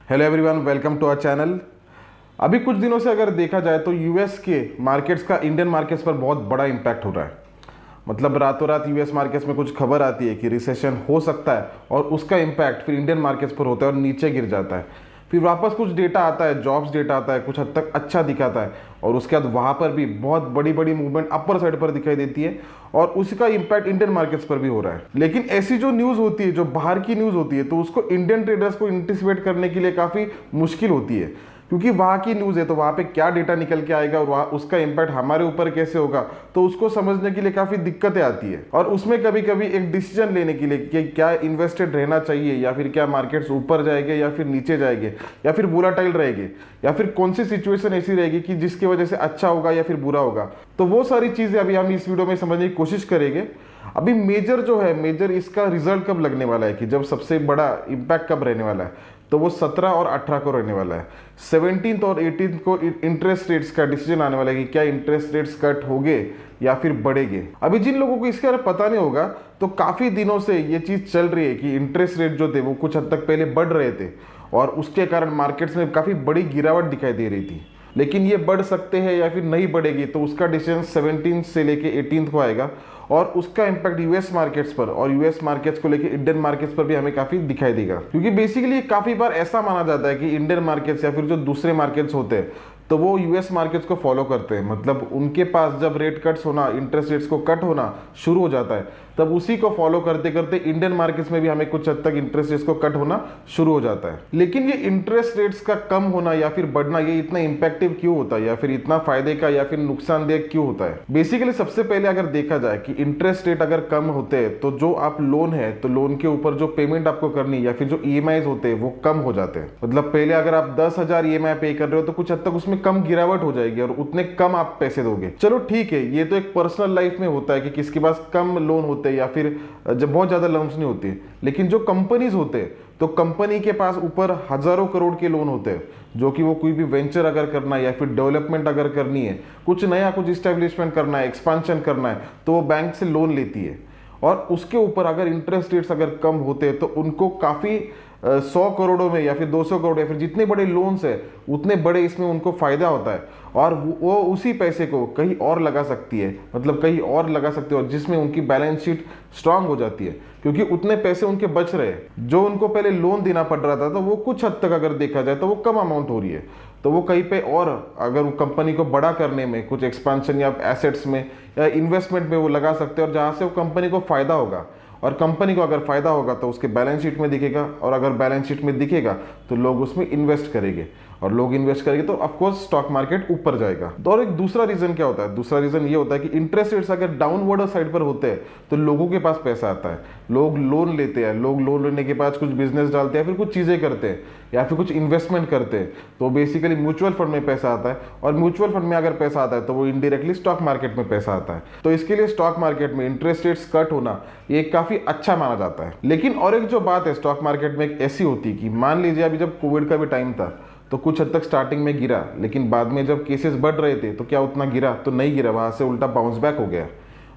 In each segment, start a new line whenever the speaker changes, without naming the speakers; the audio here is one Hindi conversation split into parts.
Hello everyone, welcome to our channel. अभी कुछ दिनों से अगर देखा जाए तो यूएस के मार्केट्स का इंडियन मार्केट्स पर बहुत बड़ा इम्पैक्ट हो रहा है। मतलब रातों रात यूएस मार्केट्स में कुछ खबर आती है कि रिसेशन हो सकता है और उसका इम्पैक्ट फिर इंडियन मार्केट्स पर होता है और नीचे गिर जाता है। फिर वापस कुछ डेटा आता है, जॉब्स डेटा आता है, कुछ हद तक अच्छा दिखाता है और उसके बाद वहाँ पर भी बहुत बड़ी बड़ी मूवमेंट अपर साइड पर दिखाई देती है और उसका इम्पैक्ट इंडियन मार्केट्स पर भी हो रहा है। लेकिन ऐसी जो न्यूज़ होती है, जो बाहर की न्यूज़ होती है, तो उसको इंडियन ट्रेडर्स को एंटिसिपेट करने के लिए काफ़ी मुश्किल होती है, क्योंकि वहाँ की न्यूज़ है तो वहाँ पे क्या डेटा निकल के आएगा और वहाँ उसका इम्पैक्ट हमारे ऊपर कैसे होगा, तो उसको समझने के लिए काफ़ी दिक्कतें आती है। और उसमें कभी कभी एक डिसीजन लेने के लिए कि क्या इन्वेस्टेड रहना चाहिए या फिर क्या मार्केट्स ऊपर जाएंगे या फिर नीचे जाएंगे या फिर वोलाटाइल रहेंगे या फिर कौन सी सिचुएशन ऐसी रहेगी कि जिसकी वजह से अच्छा होगा या फिर बुरा होगा, तो वो सारी चीज़ें अभी हम इस वीडियो में समझने की कोशिश करेंगे। अभी मेजर जो है, मेजर इसका रिजल्ट कब लगने वाला है कि जब सबसे बड़ा इम्पैक्ट कब रहने वाला है, तो वो 17 और 18 को रहने वाला है। 17 और 18 को इंटरेस्ट रेट्स का डिसीजन आने वाला है कि क्या इंटरेस्ट रेट्स कट होंगे या फिर बढ़ेंगे। अभी जिन लोगों को इसके बारे में पता नहीं होगा, तो काफ़ी दिनों से ये चीज़ चल रही है कि इंटरेस्ट रेट जो थे वो कुछ हद तक पहले बढ़ रहे थे और उसके कारण मार्केट्स में काफ़ी बड़ी गिरावट दिखाई दे रही थी। लेकिन ये बढ़ सकते हैं या फिर नहीं बढ़ेगी, तो उसका डिसीजन 17 से लेके 18 को आएगा और उसका इम्पैक्ट यूएस मार्केट्स पर और यूएस मार्केट्स को लेके इंडियन मार्केट्स पर भी हमें काफ़ी दिखाई देगा। क्योंकि बेसिकली काफ़ी बार ऐसा माना जाता है कि इंडियन मार्केट्स या फिर जो दूसरे मार्केट्स होते हैं तो वो यूएस मार्केट्स को फॉलो करते हैं। मतलब उनके पास जब रेट कट्स होना, इंटरेस्ट रेट्स को कट होना शुरू हो जाता है, तब उसी को फॉलो करते करते इंडियन मार्केट्स में भी हमें कुछ हद तक इंटरेस्ट रेट्स को कट होना शुरू हो जाता है। लेकिन ये इंटरेस्ट रेट्स का कम होना या फिर बढ़ना, ये इतना इम्पैक्टिव क्यों होता है या फिर इतना फायदे का या फिर नुकसानदेह क्यों होता है? बेसिकली सबसे पहले अगर देखा जाए कि इंटरेस्ट रेट अगर कम होते हैं तो जो आप लोन है, तो लोन के ऊपर जो पेमेंट आपको करनी या फिर जो ईएमआईज होते हैं वो कम हो जाते हैं। मतलब पहले अगर आप 10,000 ईएमआई पे कर रहे हो तो कुछ हद तक उसमें कम गिरावट हो जाएगी और उतने कम आप पैसे दोगे। चलो ठीक है, ये तो एक पर्सनल लाइफ में होता है कि किसके पास कम लोन होते हैं या फिर जब बहुत ज्यादा लोन्स नहीं होती। लेकिन जो कंपनीज होते हैं तो कंपनी के पास ऊपर हजारों करोड़ के लोन होते हैं, जो कि वो कोई भी वेंचर अगर करना है या फिर डेवलपमेंट अगर करनी है, कुछ नया कुछ इस्टेब्लिशमेंट करना है, एक्सपांशन करना है, तो वो बैंक से लोन लेती है। और उसके ऊपर अगर इंटरेस्ट रेट्स अगर कम होते हैं तो उनको काफ़ी 100 करोड़ों में या फिर 200 करोड़ या फिर जितने बड़े लोन्स है उतने बड़े इसमें उनको फ़ायदा होता है और वो उसी पैसे को कहीं और लगा सकती है। मतलब कहीं और लगा सकती है और जिसमें उनकी बैलेंस शीट स्ट्रांग हो जाती है, क्योंकि उतने पैसे उनके बच रहे हैं। जो उनको पहले लोन देना पड़ रहा था तो वो कुछ हद तक अगर देखा जाए तो वो कम अमाउंट हो रही है, तो वो कहीं पे और अगर वो कंपनी को बड़ा करने में, कुछ एक्सपांशन या एसेट्स में या इन्वेस्टमेंट में वो लगा सकते हैं और जहाँ से वो कंपनी को फ़ायदा होगा। और कंपनी को अगर फ़ायदा होगा तो उसके बैलेंस शीट में दिखेगा और अगर बैलेंस शीट में दिखेगा तो लोग उसमें इन्वेस्ट करेंगे और लोग इन्वेस्ट करेंगे तो ऑफकोर्स स्टॉक मार्केट ऊपर जाएगा। तो और एक दूसरा रीज़न क्या होता है? दूसरा रीज़न ये होता है कि इंटरेस्ट रेट्स अगर डाउनवर्ड साइड पर होते हैं तो लोगों के पास पैसा आता है, लोग लोन लेते हैं, लोग लोन लेने के बाद कुछ बिजनेस डालते हैं, फिर कुछ चीज़ें करते हैं या फिर कुछ इन्वेस्टमेंट करते हैं, तो बेसिकली म्यूचुअल फंड में पैसा आता है और म्यूचुअल फंड में अगर पैसा आता है तो वो इनडायरेक्टली स्टॉक मार्केट में पैसा आता है। तो इसके लिए स्टॉक मार्केट में इंटरेस्ट रेट्स कट होना ये काफ़ी अच्छा माना जाता है। लेकिन और एक जो बात है स्टॉक मार्केट में एक ऐसी होती है कि मान लीजिए अभी जब कोविड का भी टाइम था तो कुछ हद तक स्टार्टिंग में गिरा, लेकिन बाद में जब केसेस बढ़ रहे थे तो क्या उतना गिरा? तो नहीं गिरा, वहाँ से उल्टा बाउंस बैक हो गया।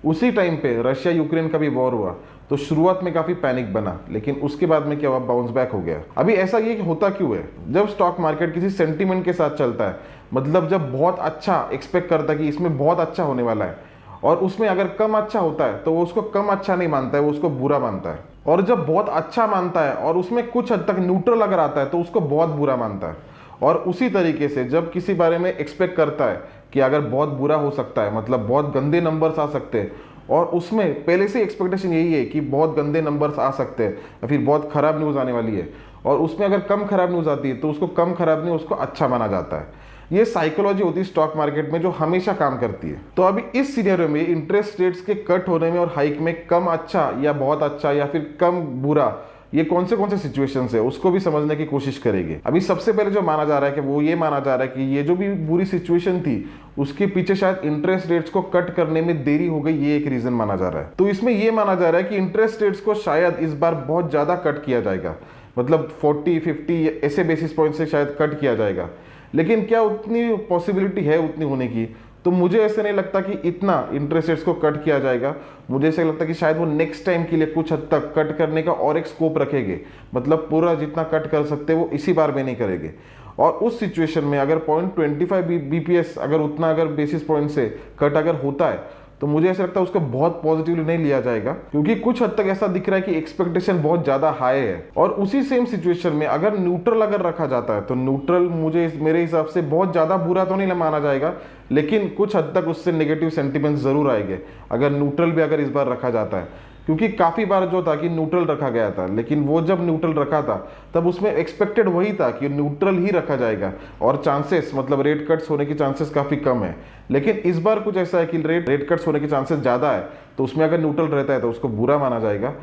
उसी टाइम पे रशिया यूक्रेन का भी वॉर हुआ तो शुरुआत में काफ़ी पैनिक बना, लेकिन उसके बाद में क्या हुआ? बाउंस बैक हो गया। अभी ऐसा ये होता क्यों है? जब स्टॉक मार्केट किसी सेंटीमेंट के साथ चलता है, मतलब जब बहुत अच्छा एक्सपेक्ट करता है कि इसमें बहुत अच्छा होने वाला है और उसमें अगर कम अच्छा होता है तो वो उसको कम अच्छा नहीं मानता है, वो उसको बुरा मानता है। और जब बहुत अच्छा मानता है और उसमें कुछ हद तक न्यूट्रल अगर आता है तो उसको बहुत बुरा मानता है। और उसी तरीके से जब किसी बारे में एक्सपेक्ट करता है कि अगर बहुत बुरा हो सकता है, मतलब बहुत गंदे नंबर्स आ सकते हैं, और उसमें पहले से एक्सपेक्टेशन यही है कि बहुत गंदे नंबर्स आ सकते हैं या फिर बहुत खराब न्यूज़ आने वाली है, और उसमें अगर कम खराब न्यूज़ आती है तो उसको कम खराब नहीं, उसको अच्छा माना जाता है। ये साइकोलॉजी होती है स्टॉक मार्केट में जो हमेशा काम करती है। तो अभी इस सिनेरियो में इंटरेस्ट रेट्स के कट होने में और हाइक में कम अच्छा या बहुत अच्छा या फिर कम बुरा, ये कौन से सिचुएशंस है उसको भी समझने की कोशिश करेंगे। अभी सबसे पहले जो माना जा रहा है कि वो ये माना जा रहा है कि ये जो भी बुरी सिचुएशन थी उसके पीछे शायद इंटरेस्ट रेट्स को कट करने में देरी हो गई, ये एक रीजन माना जा रहा है। तो इसमें ये माना जा रहा है कि इंटरेस्ट रेट्स को शायद इस बार बहुत ज्यादा कट किया जाएगा, मतलब 40-50 ऐसे बेसिस पॉइंट से शायद कट किया जाएगा। लेकिन क्या उतनी पॉसिबिलिटी है उतनी होने की? तो मुझे ऐसे नहीं लगता कि इतना इंटरेस्ट रेट्स को कट किया जाएगा। मुझे ऐसा लगता है कि शायद वो नेक्स्ट टाइम के लिए कुछ हद तक कट करने का और एक स्कोप रखेंगे, मतलब पूरा जितना कट कर सकते वो इसी बार में नहीं करेंगे। और उस सिचुएशन में अगर 0.25 बीपीएस अगर उतना अगर बेसिस पॉइंट से कट अगर होता है तो मुझे ऐसा लगता है उसको बहुत पॉजिटिवली नहीं लिया जाएगा, क्योंकि कुछ हद तक ऐसा दिख रहा है कि एक्सपेक्टेशन बहुत ज़्यादा हाई है। और उसी सेम सिचुएशन में अगर न्यूट्रल अगर रखा जाता है तो न्यूट्रल मुझे मेरे हिसाब से बहुत ज़्यादा बुरा तो नहीं माना जाएगा, लेकिन कुछ हद तक उससे नेगेटिव सेंटिमेंट्स ज़रूर आएंगे अगर न्यूट्रल भी अगर इस बार रखा जाता है। क्योंकि काफ़ी बार जो था कि न्यूट्रल रखा गया था, लेकिन वो जब न्यूट्रल रखा था तब उसमें एक्सपेक्टेड वही था कि न्यूट्रल ही रखा जाएगा और चांसेस मतलब रेट कट्स होने की चांसेस काफ़ी कम है। लेकिन इस बार कुछ ऐसा है कि रेट कट्स होने के चांसेस ज़्यादा है, तो उसमें अगर न्यूट्रल रहता है तो उसको बुरा माना जाएगा।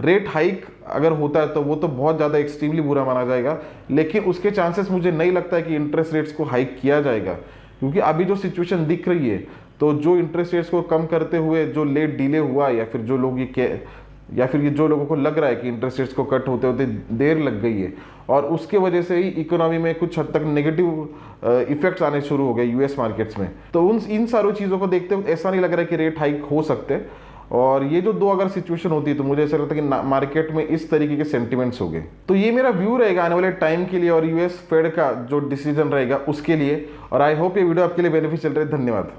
रेट हाइक अगर होता है तो वो तो बहुत ज़्यादा एक्सट्रीमली बुरा माना जाएगा, लेकिन उसके चांसेस मुझे नहीं लगता है कि इंटरेस्ट रेट्स को हाइक किया जाएगा। क्योंकि अभी जो सिचुएशन दिख रही है तो जो इंटरेस्ट रेट्स को कम करते हुए जो लेट डिले हुआ या फिर जो लोगों को लग रहा है कि इंटरेस्ट रेट्स को कट होते होते देर लग गई है और उसके वजह से ही इकोनॉमी में कुछ हद तक नेगेटिव इफेक्ट्स आने शुरू हो गए यूएस मार्केट्स में। तो इन सारी चीज़ों को देखते हुए ऐसा नहीं लग रहा है कि रेट हाइक हो सकते। और ये जो दो अगर सिचुएशन होती है तो मुझे ऐसा लगता है कि मार्केट में इस तरीके के सेंटिमेंट्स हो गए। तो ये मेरा व्यू रहेगा आने वाले टाइम के लिए और यूएस फेड का जो डिसीजन रहेगा उसके लिए। और आई होप ये वीडियो आपके लिए बेनिफिशियल रहे। धन्यवाद।